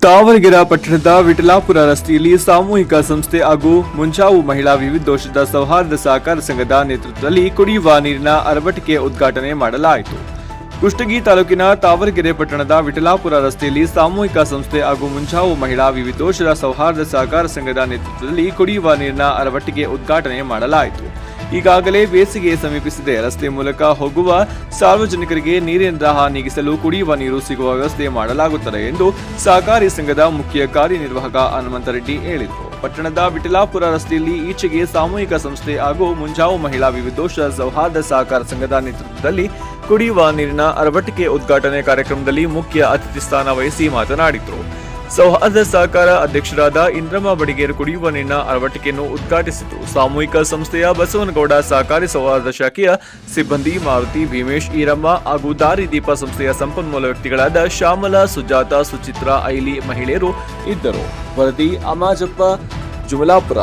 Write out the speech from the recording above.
ತಾವರಗೆರೆ ಪಟ್ಟಣದ ವಿಠಲಾಪುರ ರಸ್ತೆಯಲ್ಲಿ ಸಾಮೂಹಿಕ ಸಂಸ್ಥೆ ಹಾಗೂ ಮುಂಜಾವು ಮಹಿಳಾ ವಿವಿಧೋಷದ ಸೌಹಾರ್ದ ಸಹಕಾರ ಸಂಘದ ನೇತೃತ್ವದಲ್ಲಿ ಕುಡಿಯುವ ನೀರಿನ ಅರವಟಿಕೆ ಉದ್ಘಾಟನೆ ಮಾಡಲಾಯಿತು. ಕುಷ್ಟಗಿ ತಾಲೂಕಿನ ತಾವರಗೆರೆ ಪಟ್ಟಣದ ವಿಠಲಾಪುರ ರಸ್ತೆಯಲ್ಲಿ ಸಾಮೂಹಿಕ ಸಂಸ್ಥೆ ಹಾಗೂ ಮುಂಜಾವು ಮಹಿಳಾ ವಿವಿಧೋಷದ ಸೌಹಾರ್ದ ಸಹಕಾರ ಸಂಘದ ನೇತೃತ್ವದಲ್ಲಿ ಕುಡಿಯುವ ನೀರಿನ ಅರವಟಿಕೆ ಉದ್ಘಾಟನೆ ಮಾಡಲಾಯಿತು. ಈಗಾಗಲೇ ಬೇಸಿಗೆ ಸಮೀಪಿಸಿದೆ. ರಸ್ತೆ ಮೂಲಕ ಹೋಗುವ ಸಾರ್ವಜನಿಕರಿಗೆ ನೀರಿನ ದಾಹ ನೀಗಿಸಲು ಕುಡಿಯುವ ನೀರು ಸಿಗುವ ವ್ಯವಸ್ಥೆ ಮಾಡಲಾಗುತ್ತದೆ ಎಂದು ಸಹಕಾರಿ ಸಂಘದ ಮುಖ್ಯ ಕಾರ್ಯನಿರ್ವಾಹಕ ಹನುಮಂತರೆಡ್ಡಿ ಹೇಳಿದರು. ಪಟ್ಟಣದ ವಿಠಲಾಪುರ ರಸ್ತೆಯಲ್ಲಿ ಈಚೆಗೆ ಸಾಮೂಹಿಕ ಸಂಸ್ಥೆ ಹಾಗೂ ಮುಂಜಾವು ಮಹಿಳಾ ವಿವಿಧೋಷ ಸೌಹಾರ್ದ ಸಹಕಾರ ಸಂಘದ ನೇತೃತ್ವದಲ್ಲಿ ಕುಡಿಯುವ ನೀರಿನ ಅರವಟಿಕೆ ಉದ್ಘಾಟನೆ ಕಾರ್ಯಕ್ರಮದಲ್ಲಿ ಮುಖ್ಯ ಅತಿಥಿ ಸ್ಥಾನ ವಹಿಸಿ ಮಾತನಾಡಿದರು. ಸೌಹಾರ್ದ ಸಹಕಾರ ಅಧ್ಯಕ್ಷರಾದ ಇಂದ್ರಮ್ಮ ಬಡಿಗೇರ್ ಕುಡಿಯುವ ನೀರಿನ ಅಳವಡಿಕೆಯನ್ನು ಉದ್ಘಾಟಿಸಿತು. ಸಾಮೂಹಿಕ ಸಂಸ್ಥೆಯ ಬಸವನಗೌಡ ಸಹಕಾರಿ ಸೌಹಾರ್ದ ಶಾಖೆಯ ಸಿಬ್ಬಂದಿ ಮಾರುತಿ, ಭೀಮೇಶ್, ಈರಮ್ಮ ಹಾಗೂ ದಾರಿ ದೀಪ ಸಂಸ್ಥೆಯ ಸಂಪನ್ಮೂಲ ವ್ಯಕ್ತಿಗಳಾದ ಶ್ಯಾಮಲಾ, ಸುಜಾತ, ಸುಚಿತ್ರಾ, ಐಲಿ ಮಹಿಳೆಯರು ಇದ್ದರು. ವರದಿ ಅಮಾಜಪ್ಪ, ಜುಮಲಾಪುರ.